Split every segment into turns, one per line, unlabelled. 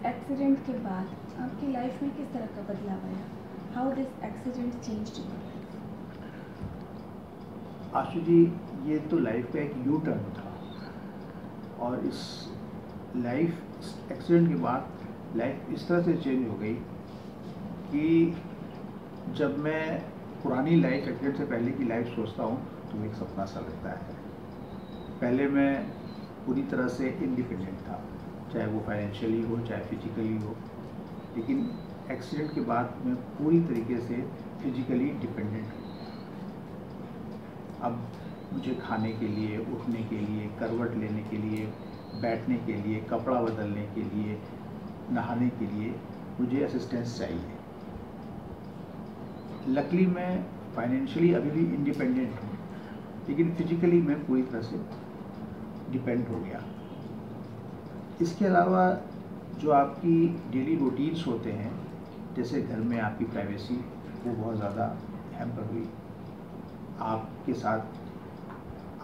Accident के बाद आपकी लाइफ में किस तरह का बदलाव आया? How this accident changed your life?
Ashu ji, ये तो लाइफ का एक यू टर्न था और इस लाइफ एक्सीडेंट के बाद लाइफ इस तरह से चेंज हो गई कि जब मैं पुरानी लाइफ एक्सीडेंट से पहले की लाइफ सोचता हूँ तो एक सपना सा लगता है। पहले मैं पूरी तरह से इंडिपेंडेंट था, चाहे वो फाइनेंशियली हो चाहे फिजिकली हो, लेकिन एक्सीडेंट के बाद मैं पूरी तरीके से फिजिकली डिपेंडेंट हूँ। अब मुझे खाने के लिए, उठने के लिए, करवट लेने के लिए, बैठने के लिए, कपड़ा बदलने के लिए, नहाने के लिए मुझे असिस्टेंस चाहिए। लकीली मैं फाइनेंशियली अभी भी इंडिपेंडेंट हूँ, लेकिन फिजिकली मैं पूरी तरह से डिपेंड हो गया। इसके अलावा जो आपकी डेली रूटीन्स होते हैं, जैसे घर में आपकी प्राइवेसी, वो बहुत ज़्यादा हैम्पर हुई। आपके साथ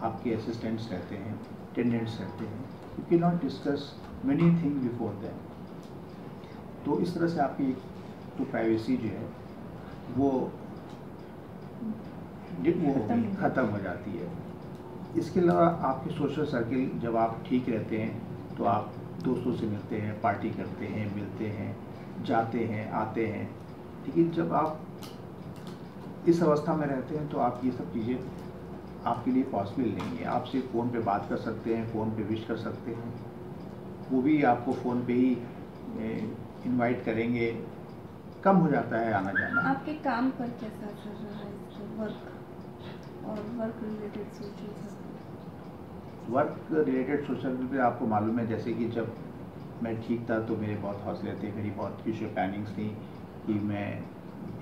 आपके असिस्टेंट्स रहते हैं, अटेंडेंट्स रहते हैं, you can not discuss many thing before them. तो इस तरह से आपकी तो प्राइवेसी जो है वो ख़त्म हो जाती है। इसके अलावा आपके सोशल सर्किल, जब आप ठीक रहते हैं तो आप दोस्तों से मिलते हैं, पार्टी करते हैं, मिलते हैं, जाते हैं, आते हैं। लेकिन जब आप इस अवस्था में रहते हैं तो आप ये सब चीज़ें आपके लिए पॉसिबल नहीं है। आप सिर्फ फ़ोन पे बात कर सकते हैं, फ़ोन पे विश कर सकते हैं, वो भी आपको फ़ोन पे ही इनवाइट करेंगे। कम हो जाता है आना जाना।
आपके काम पर कैसा असर रहा है इसके, वर्क और वर्क रिलेटेड
सोशल पे आपको मालूम है, जैसे कि जब मैं ठीक था तो मेरे बहुत हौसले थे, मेरी बहुत फ्यूचर प्लानिंग्स थी कि मैं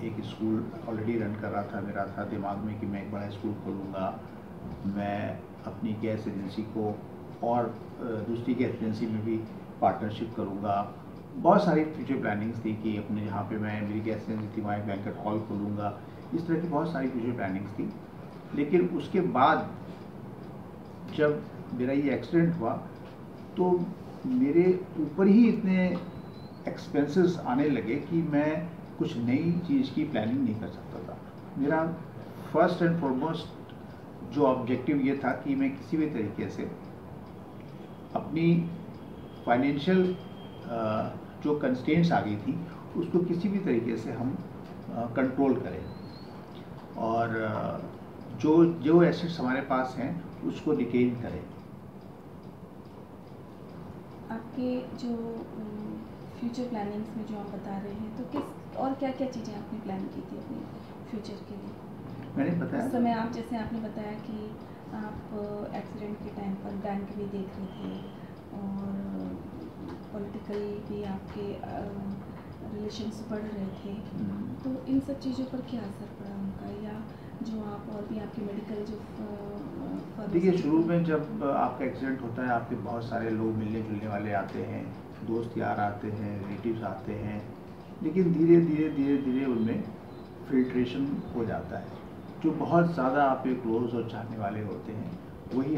एक स्कूल ऑलरेडी रन कर रहा था। मेरा था दिमाग में कि मैं एक बड़ा स्कूल खोलूँगा, मैं अपनी गैस एजेंसी को और दूसरी गैस एजेंसी में भी पार्टनरशिप करूँगा। बहुत सारी फ्यूचर प्लानिंग्स थी कि अपने जहाँ पे मैं मेरी गैस एजेंसी थी वहाँ एक बैंक्वेट हॉल खोलूँगा। इस तरह की बहुत सारी फ्यूचर प्लानिंग्स थी। लेकिन उसके बाद जब मेरा ये एक्सीडेंट हुआ तो मेरे ऊपर ही इतने एक्सपेंसेस आने लगे कि मैं कुछ नई चीज़ की प्लानिंग नहीं कर सकता था। मेरा फर्स्ट एंड फॉरमोस्ट जो ऑब्जेक्टिव ये था कि मैं किसी भी तरीके से अपनी फाइनेंशियल जो कंस्ट्रेंट्स आ गई थी उसको किसी भी तरीके से हम कंट्रोल करें और जो एसेट्स हमारे पास हैं उसको रिटेन करें।
आपके जो फ्यूचर प्लानिंग्स में जो आप बता रहे हैं, तो किस और क्या क्या चीज़ें आपने प्लान की थी अपने फ्यूचर के लिए?
मैंने बताया
उस समय आप, जैसे आपने बताया कि आप एक्सीडेंट के टाइम पर बैंक भी देख रहे थे और पॉलिटिकल भी आपके रिलेशंस बढ़ रहे थे, तो इन सब चीज़ों पर क्या असर पड़ा उनका, या जो आप और भी आपके मेडिकल जो
देखिए, शुरू में जब आपका एक्सीडेंट होता है आपके बहुत सारे लोग मिलने जुलने वाले आते हैं, दोस्त यार आते हैं, रिलेटिव्स आते हैं, लेकिन धीरे धीरे उनमें फिल्ट्रेशन हो जाता है। जो बहुत ज़्यादा आपके क्लोज और चाहने वाले होते हैं वही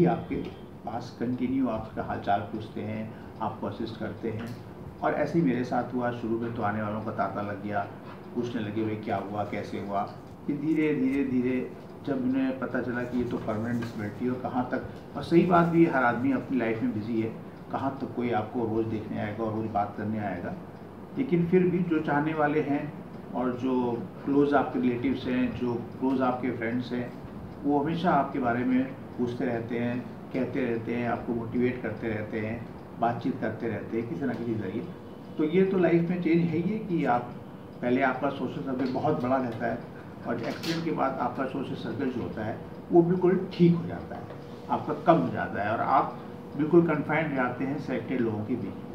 आपके पास कंटिन्यू आपका हालचाल पूछते हैं, आपको असिस्ट करते हैं। और ऐसे ही मेरे साथ हुआ। शुरू में तो आने वालों का तांता लग गया, पूछने लगे भाई क्या हुआ, कैसे हुआ। फिर धीरे जब उन्हें पता चला कि ये तो परमानेंट डिसेबिलिटी और कहाँ तक, और सही बात भी, हर आदमी अपनी लाइफ में बिजी है, कहाँ तक कोई आपको रोज़ देखने आएगा और रोज़ बात करने आएगा। लेकिन फिर भी जो चाहने वाले हैं और जो क्लोज़ आपके रिलेटिव्स हैं, जो क्लोज़ आपके फ्रेंड्स हैं, वो हमेशा आपके बारे में पूछते रहते हैं, कहते रहते हैं, आपको मोटिवेट करते रहते हैं, बातचीत करते रहते हैं किसी न किसी ज़रिए। तो ये तो लाइफ में चेंज है ही कि आप पहले आपका सोशल सर्कल बहुत बड़ा रहता है और एक्सीडेंट के बाद आपका सोशल सर्कल जो होता है वो बिल्कुल ठीक हो जाता है, आपका कम हो जाता है और आप बिल्कुल कन्फाइंड रहते हैं सेलेक्टेड लोगों के बीच में।